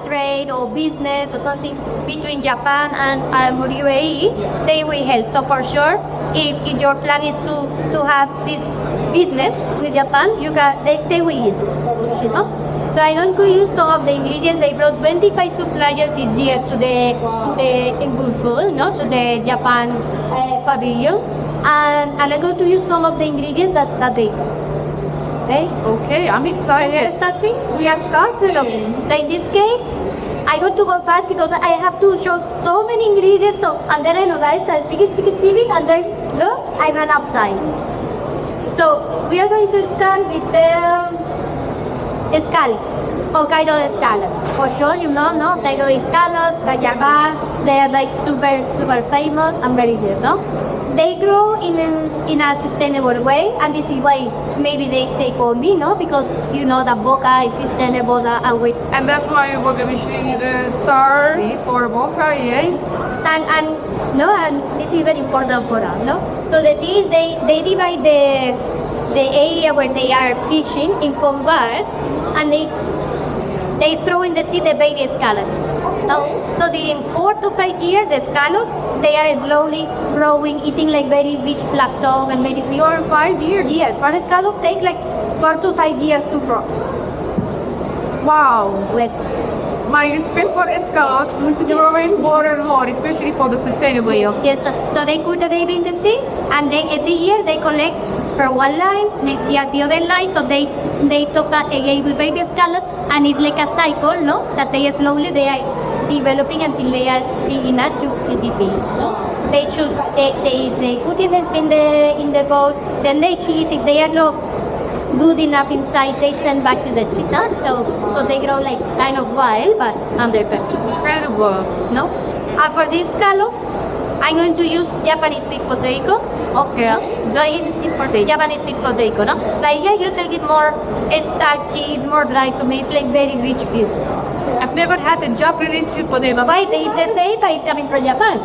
trade or business or something between Japan and UAE, they will help. So for sure, if your plan is to have this business with Japan, they will use it, you know. So I'm going to use some of the ingredients. They brought 25 suppliers this year to the Ingulful, no, to the Japan pavilion, and I'm going to use some of the ingredients that they. Okay, I'm excited. We are starting. We are starting. So in this case, I got to go fast because I have to show so many ingredients, and then I realized that big, and then I ran out of time. So we are going to start with the scallops, Hokkaido scallops. For sure, you know, no? Hokkaido scallops, Japan, they are like super famous and very good, no? They grow in a sustainable way, and this is why maybe they call me, no? Because you know that Boca is sustainable and that's why we're going to be shooting the star for Boca, yes. And this is very important for us, no? So they divide the area where they are fishing in pond bars, and they throw in the sea the baby scallops. No? So during 4 to 5 years, the scallops, they are slowly growing, eating like very rich plankton and very 4 or 5 years? Yes, for a scallop take like 4 to 5 years to grow. Wow. Yes. My respect for scallops is growing more and more, especially for the sustainable. Yes, so they put the baby in the sea, and then every year they collect for one line, next year the other line, so they top that again with baby scallops, and it's like a cycle, no? That they slowly they are developing until they are big enough to be big. They put it in the boat, then they choose if they are not good enough inside, they send back to the city. So they grow like kind of wild, but under Incredible. no? And for this scallop, I'm going to use Japanese sweet potato. Okay. Giant sweet potato. Japanese sweet potato, no? Like here you take it more starchy, it's more dry, so it's like very rich fish. I've never had a Japanese sweet potato. Why they eat the same by coming from Japan?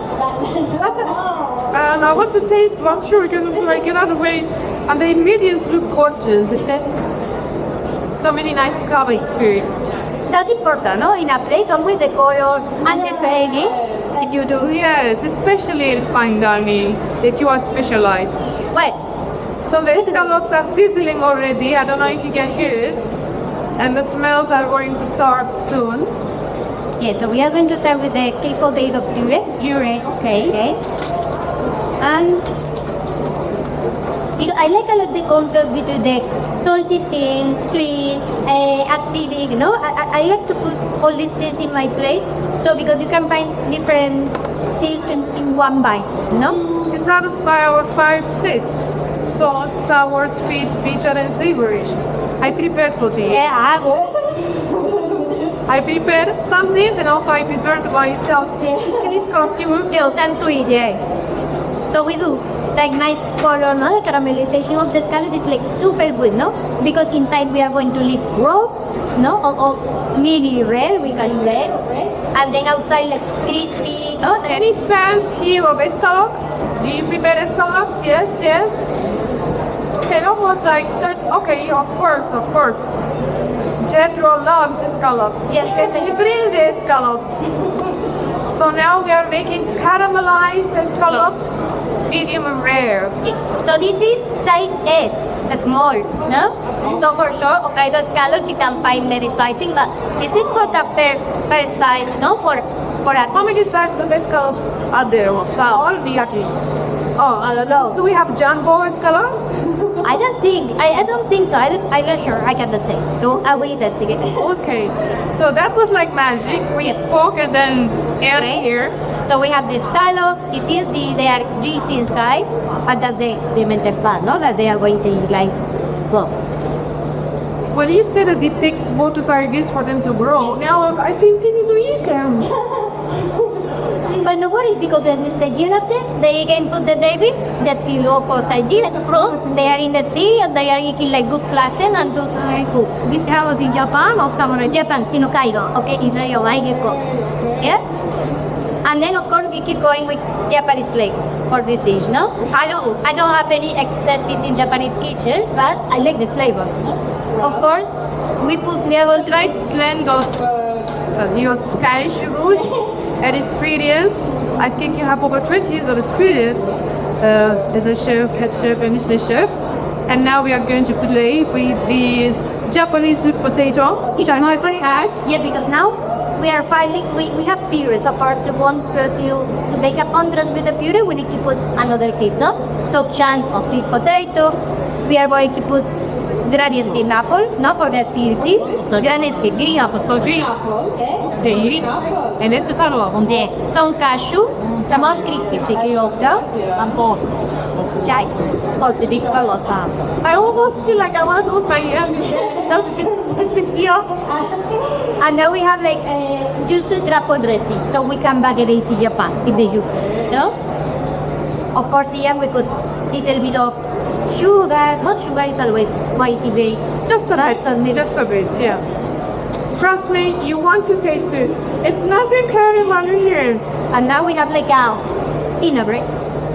And what's the taste? Not sure, we can like in other ways. And the ingredients look gorgeous. So many nice colors here. That's important, no? In a plate, always the colors and the painting. You do. Yes, especially in fine dining that you are specialized. Well, so the scallops are sizzling already. I don't know if you can hear it. And the smells are going to start soon. yeah, so we are going to start with the sweet potato puree. Puree, okay. And I like a lot the contrast between the salty things, sweet, acidic, you know. I like to put all these things in my plate, so because you can find different things in one bite, you know. You satisfy our 5 tastes: salt, sour, sweet, bitter, and savory. I prepared for you. Yeah, I prepared some things and also I preserved myself. Please continue. you tend to eat, yeah. So we do like nice color, no? The caramelization of the scallop is like super good, no? Because inside we are going to leave raw, no? Or medium rare, we call it red. And then outside like crispy, no? Any fans here of scallops? Do you prepare scallops? Yes, yes. Okay, almost like that. Okay, of course. Jethro loves the scallops. Yes. And he brings the scallops. So now we are making caramelized scallops, medium rare. So this is size S, the small, no? So for sure, Hokkaido scallop you can find many sizing, but this is not a fair size, no? For a How many sizes of scallops are there? All medium. Oh, I don't know. do we have jumbo scallops? I don't think so. I'm not sure. I cannot say. No, I will investigate. Okay, so that was like magic. We spoke and then add here. So we have this scallop. You see, they are juicy inside, but that's the mental fat, no? That they are going to eat like, well. When you said that it takes 4 to 5 years for them to grow, now I think they need to eat them. But no worries, because the next year after, they again put the babies that below for 5 years. Frogs, they are in the sea and they are eating like good placenta and those very good. This house in Japan or somewhere else? Japan, in Hokkaido, okay, in Yomaigeko. Yes? And then of course we keep going with Japanese flavors for this dish, no? I don't have any except this in Japanese kitchen, but I like the flavor. Of course, we put level Nice blend of your cashew good and experience. I think you have over 20 years of experience as a chef, head chef, and Michelin chef. And now we are going to play with this Japanese sweet potato, which I never had. Yeah, because now we are filing, we have purees. Apart to want to make up contrast with the puree, we need to put another fix, no? So chunks of sweet potato, we are going to put Zranies green apple, not for the acidity, so Zranies green apple, so green apple, Date. And that's the follow-up. the some cashew, some more crispy, and both chives, because the deep color sauce. I almost feel like I want to put my hand this year. And now we have like yuzu trapo dressing, so we can bag it in Japan with the yuzu, no? Of course, here we could little bit of sugar. Not sugar is always quite big. Just a bit, just a bit, yeah. Trust me, you want to taste this. It's nothing curry money here. And now we have like a vinaigrette,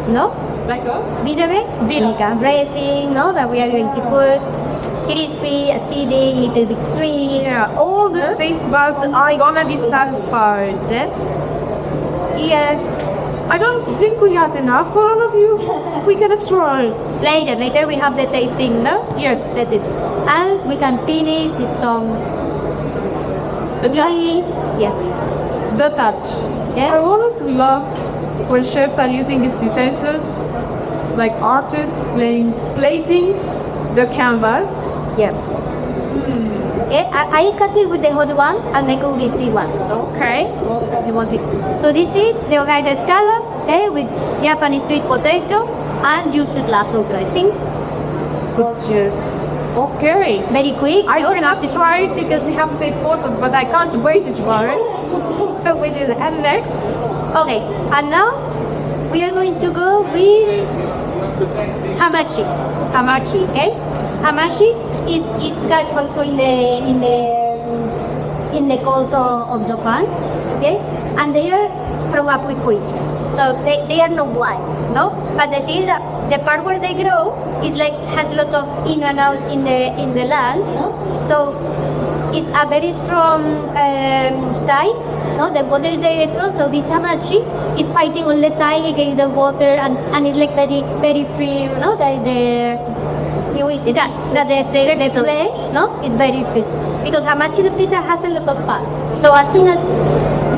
no? Like a? Vinaigrette, like a dressing, no? That we are going to put crispy, acidic, little bit sweet. Yeah, all the taste buds are gonna be satisfied. Here, I don't think we have enough for all of you. We can try. later we have the tasting, no? Yes. That is, and we can pin it with some ghee. Yes. The touch. Yeah. I always love when chefs are using these utensils, like artists plating the canvas. Yeah. Okay, I cut it with the hot one and I go with the one. Okay. You want it. So this is the Hokkaido scallop, okay, with Japanese sweet potato and yuzu lasso dressing. Gorgeous. Okay. Very quick. I cannot try it because we have to take photos, but I can't wait to try it. But we did it. And next, Okay, and now we are going to go with hamachi. Hamachi, okay? Hamachi is catch also in the cold of Japan, okay? And they are from a quick creature. So they are not blind, no? But the thing is that the part where they grow is like has a lot of in and outs in the land, no? So it's a very strong tide, no? The water is very strong, so this hamachi is fighting all the time against the water and it's like very free, you know? That you will see that the flesh, no, is very free because hamachi the pita has a lot of fat. So as soon as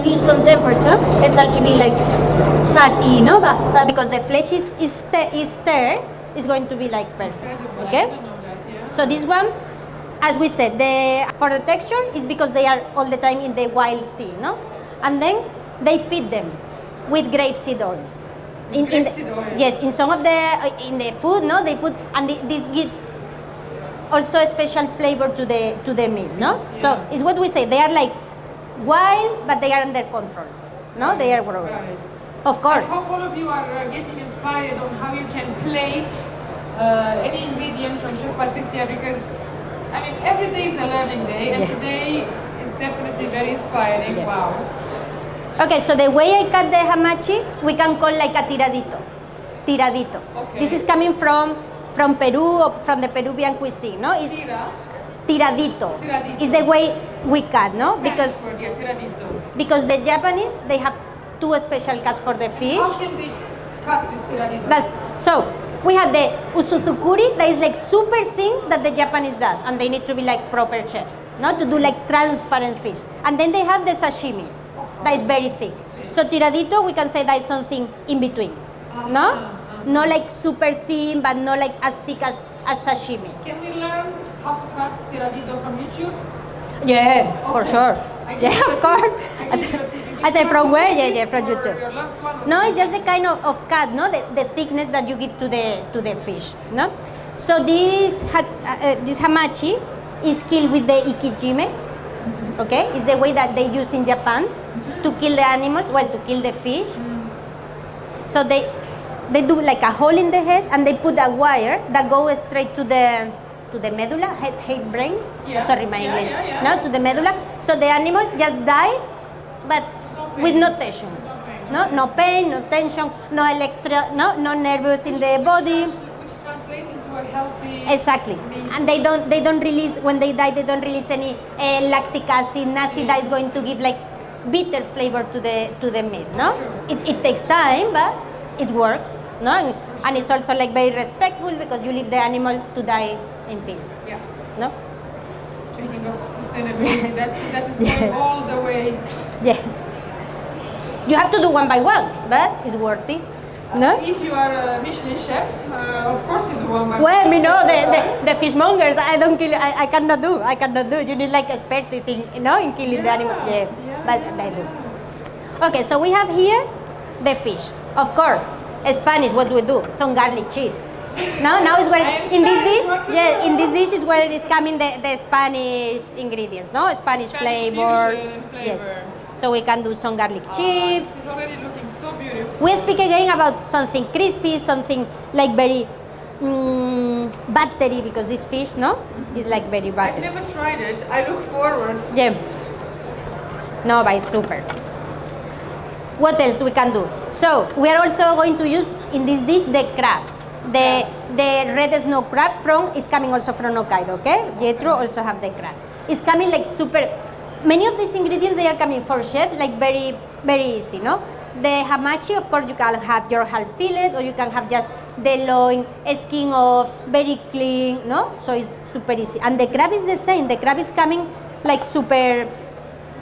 you use some temperature, it starts to be like fatty, no, but because the flesh is stirs, it's going to be like perfect. Okay. So this one, as we said, for the texture is because they are all the time in the wild sea, no, and then they feed them with grapeseed oil. Yes, in some of the food, no, they put, and this gives also a special flavor to the meat, no. So it's what we say. They are like wild, but they are under control, no. They are growing. Of course. I hope all of you are getting inspired on how you can plate any ingredient from Chef Patricia, because I mean every day is a learning day, and today is definitely very inspiring. Yeah. Wow. Okay, so the way I cut the hamachi, we can call like a tiradito. Tiradito. Okay. This is coming from Peru, or from the Peruvian cuisine, no? It's tiradito. Tiradito. It's the way we cut, no? Because the Japanese, they have two special cuts for the fish. How can they cut this tiradito? So we have the usuzukuri that is like super thin that the Japanese does, and they need to be like proper chefs, not to do like transparent fish. And then they have the sashimi that is very thick. So tiradito, we can say that is something in between, no? Not like super thin, but not like as thick as sashimi. Can we learn how to cut tiradito from YouTube? Yeah, for sure. Yeah, of course. I say from where? Yeah, from YouTube. No, it's just a kind of cut, no? The thickness that you give to the fish, no? So this hamachi is killed with the ikijime, okay? It's the way that they use in Japan to kill the animals, well, to kill the fish. So they do like a hole in the head and they put a wire that goes straight to the medulla, head brain. Yeah. Sorry, my English. Yeah. No, to the medulla. So the animal just dies, but with no tension. No pain, no tension, no nerves in the body. Which translates into a healthy. Exactly. meats. And they don't release, when they die, they don't release any lactic acid, nothing that is going to give like bitter flavor to the meat, no? It takes time, but it works, no? And it's also like very respectful because you leave the animal to die in peace, Yeah. no? Speaking of sustainability, that is going all the way. Yeah. You have to do one by one, but it's worthy, no? If you are a Michelin chef, of course you do one by Well, one. you know, the fishmongers, I cannot do. You need like expertise in, in killing the animal. Yeah, but they do. Okay, so we have here the fish. Of course, Spanish, what do we do? Some garlic cheese. Now is where, I am in this Spanish, dish, what to yeah, do? in this dish is where it is coming the Spanish ingredients, no? Spanish flavors. fusion and flavor. Yes. So we can do some garlic chips. It's already looking so beautiful. We speak again about something crispy, something like very buttery, because this fish, no, is like very I've buttery. never tried it. I look forward. Yeah. No, but it's super. What else we can do? So we are also going to use in this dish the crab. The red snow crab is coming also from Hokkaido, okay? Jethro also have the crab. It's coming like super. Many of these ingredients, they are coming for chef like very, very easy, no? The hamachi, of course, you can have your half fillet, or you can have just the loin, skin off, very clean, no? So it's super easy. And the crab is the same. The crab is coming like super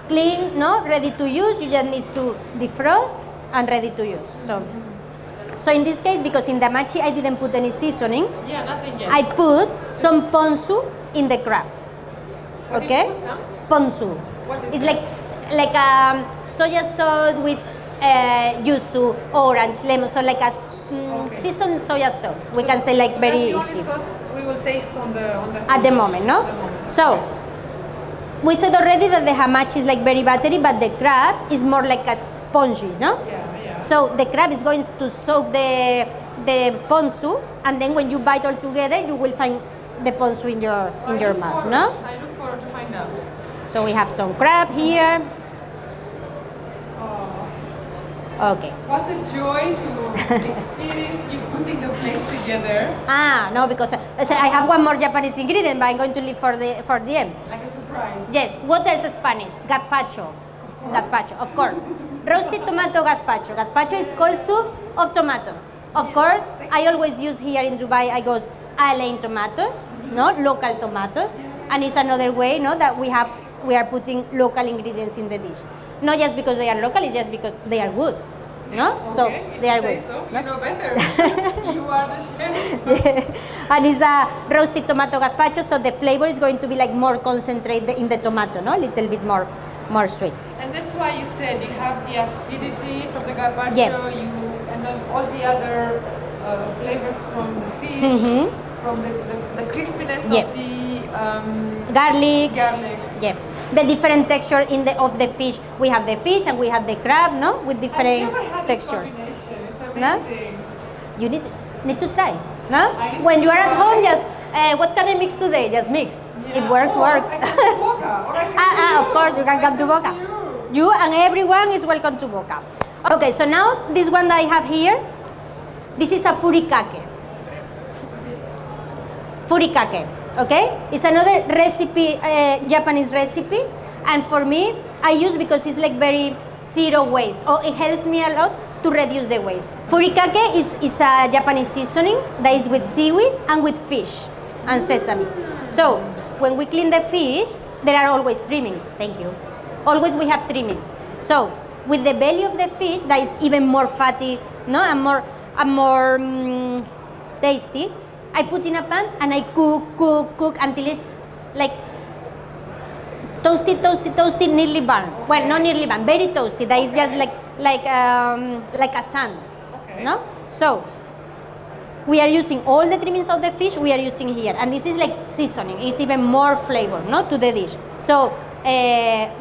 clean, no? Ready to use. You just need to defrost and ready to use. So in this case, because in the hamachi I didn't put any seasoning, Yeah, nothing yet. I put some ponzu in the crab. What did Okay? you put some? Ponzu. What is It's that? like soya sauce with yuzu, orange, lemon, so like a seasoned soya sauce. We can say like very That's the easy. only sauce we will taste on the At the fish. moment, no? At the moment. So, we said already that the hamachi is like very buttery, but the crab is more like a spongy, no? Yeah. So the crab is going to soak the ponzu, and then when you bite all together, you will find the ponzu in your mouth, no? I look forward to find out. So we have some crab here. Okay. What a joy to experience you putting the plates together No, because I have one more Japanese ingredient, but I'm going to leave for the end. like a surprise. Yes. What else is Spanish? Gazpacho. Gazpacho, of course. Roasted tomato gazpacho. Gazpacho is cold soup of tomatoes. Of course, I always use here in Dubai, I go Alain tomatoes, no, local tomatoes, and it's another way, no, that we are putting local ingredients in the dish. Not just because they are local, it's just because they are good, no? Okay, So if they you are say good. so, no? you know better. You are the chef. And it's a roasted tomato gazpacho, so the flavor is going to be like more concentrated in the tomato, no? A little bit more sweet. And that's why you said you have the acidity from the gazpacho, Yeah. and then all the other flavors from the fish, from the crispiness Yeah. of the Garlic. garlic. Yeah, the different texture of the fish. We have the fish and we have the crab, no, with I've different never had this textures. combination. It's No? amazing. You need to try, no? I need When to you are at try. home, just what can I mix today? Just mix. It works, Or works. I come to Boca, or I come to Of you. course, you can I come to Boca. you. You and everyone is welcome to Boca. Okay, so now this one that I have here, this is a furikake. Furikake, okay? It's another recipe, Japanese recipe, and for me, I use because it's like very zero waste, or it helps me a lot to reduce the waste. Furikake is a Japanese seasoning that is with seaweed and with fish and sesame. So when we clean the fish, there are always trimmings. Thank you. Always we have trimmings. So with the belly of the fish, that is even more fatty, no, and more tasty. I put in a pan and I cook until it's like toasted, nearly burnt. Well, not nearly burnt, very toasted. That is just like a sand, Okay. no? So we are using all the trimmings of the fish. We are using here, and this is like seasoning. It's even more flavor, no, to the dish. So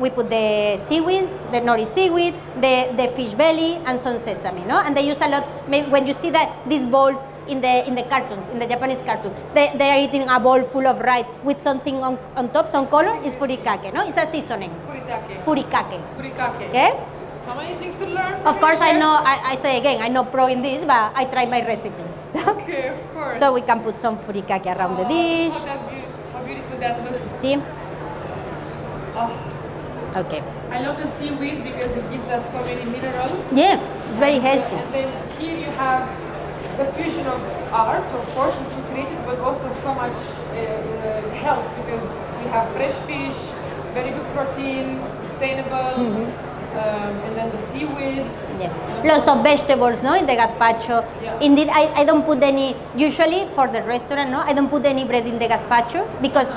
we put the seaweed, the nori seaweed, the fish belly, and some sesame, no? And they use a lot. Maybe when you see that these bowls in the cartoons, in the Japanese cartoon, they are eating a bowl full of rice with something on top, some color. It's furikake, no? It's a seasoning. Furitake. Furikake. Furikake. Okay. So many things to learn from Of course, your I chef. know, I say again, I'm not pro in this, but I try my recipes. Okay, of course. So we can put some furikake around the dish. How beautiful that looks. See? Oh, Okay. I love the seaweed because it gives us so many minerals. Yeah, it's very healthy. And then here you have the fusion of art, of course, which you created, but also so much health because we have fresh fish, very good protein, sustainable, and then the seaweed. Yeah. Lots of vegetables, no, in the gazpacho. Yeah. Indeed, I don't put any, usually for the restaurant, no, I don't put any bread in the gazpacho because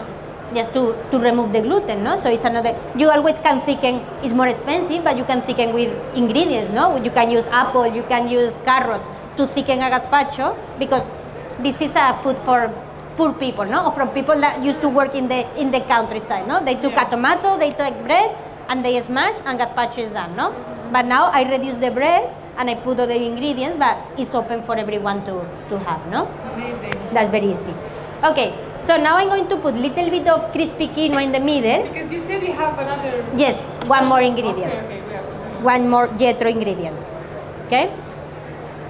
just to remove the gluten, no? So it's another, you always can thicken, it's more expensive, but you can thicken with ingredients, no? You can use apple, you can use carrots to thicken a gazpacho because this is a food for poor people, no? Or from people that used to work in the countryside, no? They took a tomato, they took bread, and they smash, and gazpacho is done, no? But now I reduce the bread, and I put other ingredients, but it's open for everyone to have, no? Amazing. That's very easy. Okay, so now I'm going to put little bit of crispy quinoa in the middle. Because you said you have another. Yes, one more ingredient. Okay, we have One more Jetro ingredients. Okay?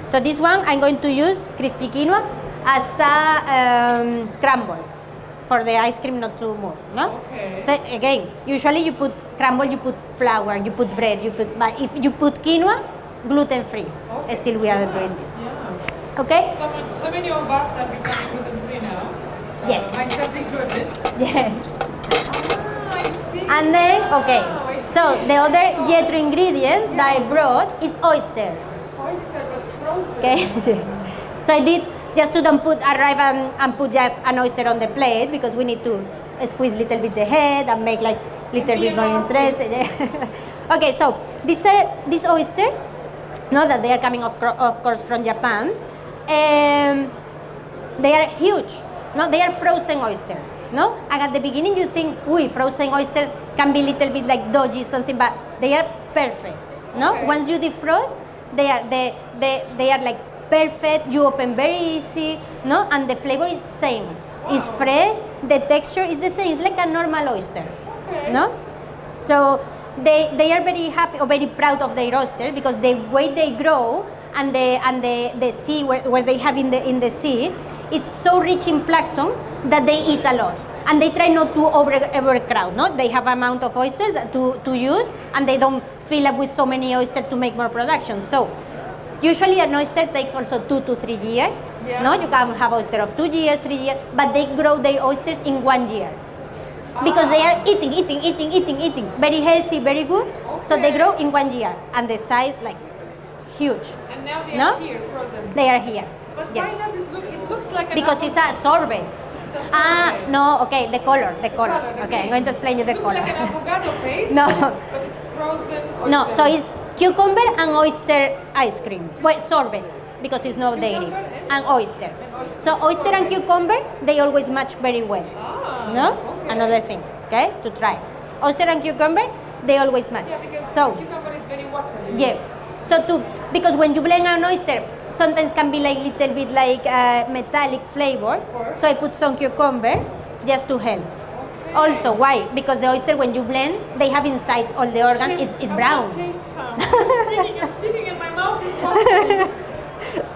So this one I'm going to use crispy quinoa as a crumble for the ice cream not to move, no? Okay. So again, usually you put crumble, you put flour, you put bread, but if you put quinoa, gluten free. Okay. Still we are doing this. Yeah. Okay? So many of us are becoming gluten free now. Yes. Myself included. Yeah. Ah, I see. And then, okay, Now I so see. the other So, Jetro ingredient that I brought is oyster. oyster but frozen. Okay, so I did just to don't arrive and put just an oyster on the plate because we need to squeeze little bit the head and make like little bit more interesting. Yeah. Okay, so these oysters, know that they are coming of course from Japan. They are huge. No, they are frozen oysters. No, and at the beginning you think, frozen oyster can be a little bit like dodgy something, but they are perfect. No, Okay. once you defrost, they are like perfect. You open very easy. No, and the flavor is same. It's fresh. The texture is the same. It's like a normal oyster. Okay. No, so they are very happy or very proud of their oysters because the way they grow and the sea where they have in the sea is so rich in plankton that they eat a lot. And they try not to overcrowd, no? They have amount of oysters to use and they don't fill up with so many oysters to make more production. So usually an oyster takes also 2 to 3 years. Yeah. No, you can have oyster of 2 years, 3 years, but they grow their oysters in 1 year. Because they are eating, very healthy, very good. So they Okay. grow in 1 year and the size like huge. And now they No? are here, frozen. They are here. But Yes. why does it look? It looks like an Because it's a sorbet. It's a Ah, sorbet. no, okay, the color. The Okay, I'm green. going to explain you the It looks color. like an avocado paste. No. But it's frozen. No, oyster. so it's cucumber and oyster ice cream. Well, sorbet, because it's not dairy. Cucumber And oyster. oyster. So oyster and Sorbet. cucumber, they always match very well. Ah, No? okay. Another thing, okay, to try. Oyster and cucumber, they always match. Yeah, because So, cucumber is very watery. yeah. So because when you blend an oyster, sometimes can be like little bit like metallic flavor. course. So I put some cucumber just to help. Okay. Also, why? Because the oyster, when you blend, they have inside all the organs. Chef, It's I brown. want to taste some. You're speaking and my mouth is watering.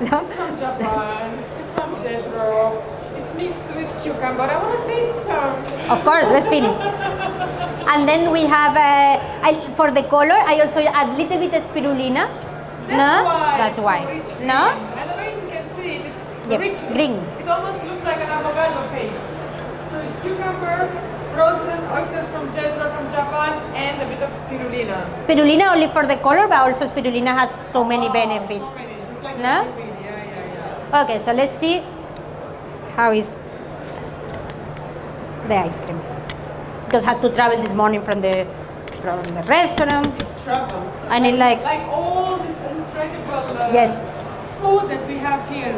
It's from Japan. It's from Jetro. It's mixed with cucumber. I want to taste some. Of course, let's finish. And then we have, for the color, I also add little bit of spirulina. That's why. It's so rich No? green. I don't know if you can see it. It's Yep, rich green. It almost looks like an avocado paste. So it's cucumber, frozen oysters from Jetro from Japan, and a bit of spirulina. Spirulina only for the color, but also spirulina has so many benefits. So many, just like No? the seaweed. Yeah. Okay, so let's see how is the ice cream. Because I had to travel this morning from the restaurant. Traveled. I need like all this incredible yes, food that we have here.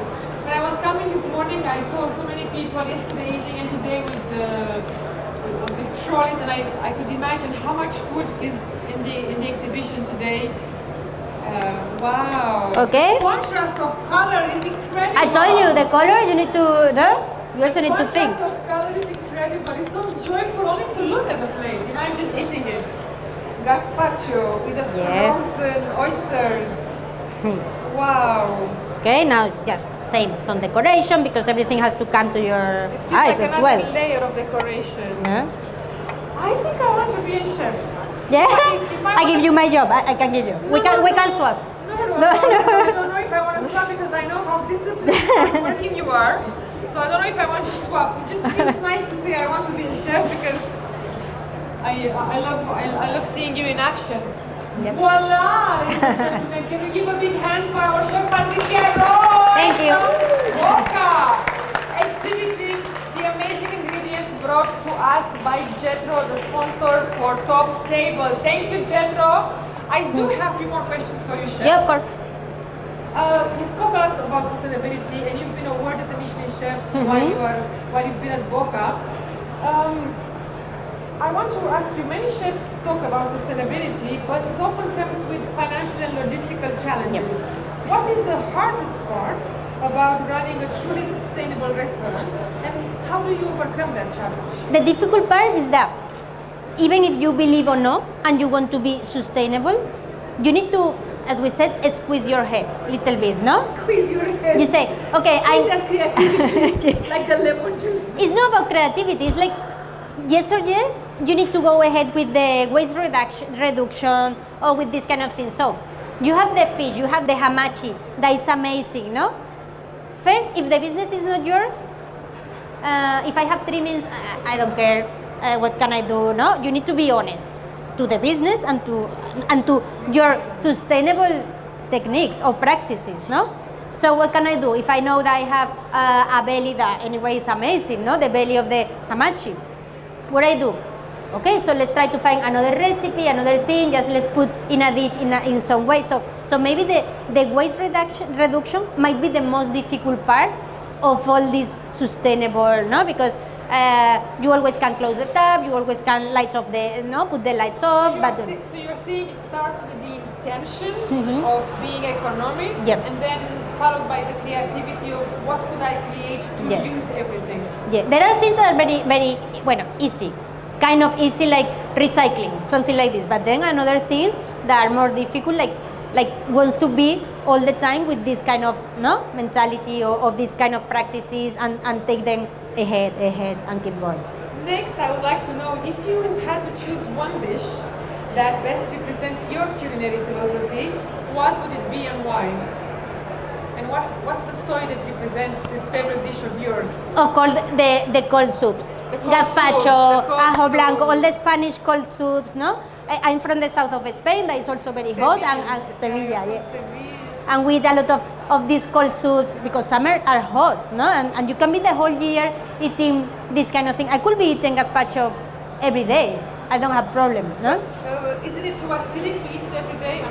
When I was coming this morning, I saw so many people yesterday evening and today with trolleys, and I could imagine how much food is in the exhibition today. Wow. Okay. The contrast of color is incredible. I told you the color. You need to you also need to think. The contrast of color is incredible. It's so joyful only to look at the plate. Imagine eating it. gazpacho with the Yes. frozen oysters. Wow. Okay, now just same some decoration because everything has to come to your It feels eyes like as another well. layer of decoration. Yeah. I think I want to be a chef. Yeah. If I give you my job. I can give you. we can swap. No, I don't know if I want to swap because I know how disciplined and working you are. So I don't know if I want to swap. It just feels nice to say I want to be a chef because I love seeing you in action. Yep. Voila! Ladies and gentlemen, can we give a big hand for our chef Patricia Roig? Thank you. Boca, exhibiting the amazing ingredients brought to us by Jetro, the sponsor for Top Table. Thank you, Jetro. I do have a few more questions for you, chef. Yeah, of course. You spoke a lot about sustainability, and you've been awarded the Michelin chef while you've been at Boca. I want to ask you, many chefs talk about sustainability, but it often comes with financial and logistical challenges. What is the hardest part about running a truly sustainable restaurant, and how do you overcome that challenge? The difficult part is that even if you believe or not and you want to be sustainable, you need to, as we said, squeeze your head a little bit, no? Squeeze your head. You say, okay, Is that creativity? Like the lemon juice? It's not about creativity. It's like yes or yes. You need to go ahead with the waste reduction or with this kind of thing. So you have the fish, you have the hamachi. That is amazing, no? First, if the business is not yours, if I have 3 minutes, I don't care. What can I do? No, you need to be honest to the business and to your sustainable techniques or practices. No. So what can I do if I know that I have a belly that anyway is amazing? No, the belly of the hamachi. What I do? Okay, so let's try to find another recipe, another thing. Just let's put in a dish in some way. So maybe the waste reduction might be the most difficult part of all this sustainable, no? Because you always can close the tap, you always can lights off put the lights off. So you're saying it starts with the intention of being economic, Yep. and then followed by the creativity of what could I create to Yeah. use everything. Yeah, there are things that are very, very, easy. Kind of easy, like recycling, something like this. But then another things that are more difficult, like want to be all the time with this kind of mentality or of this kind of practices and take them ahead and keep going. Next, I would like to know if you had to choose one dish that best represents your culinary philosophy, what would it be and why? And what's the story that represents this favorite dish of yours? Of course, the cold soups, The cold gazpacho, soups, the cold ajo blanco, all the soups. Spanish cold soups. No, I'm from the south of Spain. That is also very hot, and Sevilla, From yes. Sevilla. And we eat a lot of these cold soups because summer are hot, no? And you can be the whole year eating this kind of thing. I could be eating gazpacho every day. I don't have problem, no? Isn't it too acidic to eat it every day?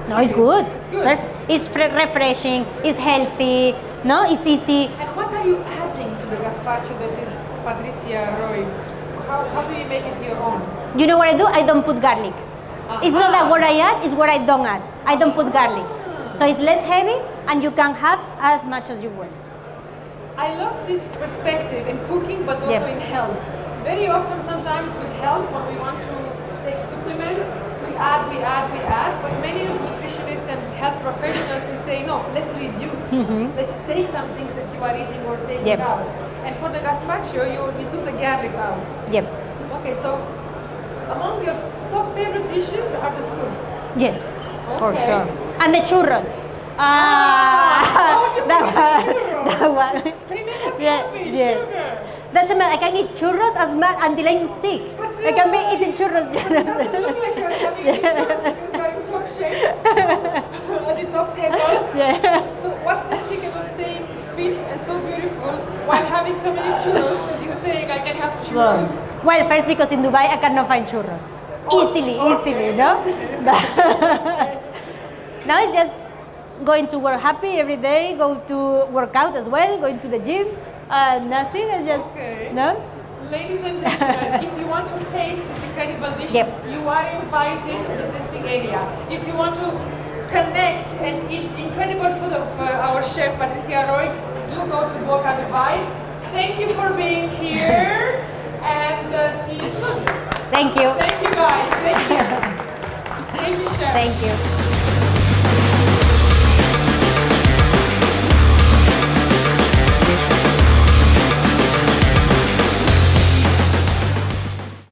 No, it's good. It's good. It's refreshing. It's healthy. No, it's easy. And what are you adding to the gazpacho that is Patricia Roig? How do you make it your own? You know what I do? I don't put garlic. It's not that what I add, it's what I don't add. I don't put garlic. So it's less heavy and you can have as much as you want. I love this perspective in cooking, but also Yeah. in health. Very often, sometimes with health, when we want to take supplements, we add, but many nutritionists and health professionals, they say, no, let's reduce. Let's take some things that you are eating or taking Yep. out. And for the gazpacho, you took the garlic out. Yep. Okay, so among your top favorite dishes are the soups. Yes, for Okay. sure. And the churros. How to that forget one. churros? That one. They make us Yeah, happy, yeah. sugar. Doesn't matter. I can eat churros as much until I'm sick. But I can be eating churros. It doesn't look like you're having churros because you're in top shape at the top table. Yeah. So what's the secret of staying fit and so beautiful while having so many churros? Because you're saying I can have churros. Well, first because in Dubai I cannot find churros. Easily, no? Now it's just going to work happy every day, go to work out as well, going to the gym, nothing, it's just, Okay. no? Ladies and gentlemen, if you want to taste these incredible dishes, Yep. you are invited to the tasting area. If you want to connect and eat the incredible food of our chef Patricia Roig, do go to Boca Dubai. Thank you for being here and see you soon. Thank you. Thank you guys. Thank you. Chef. Thank you.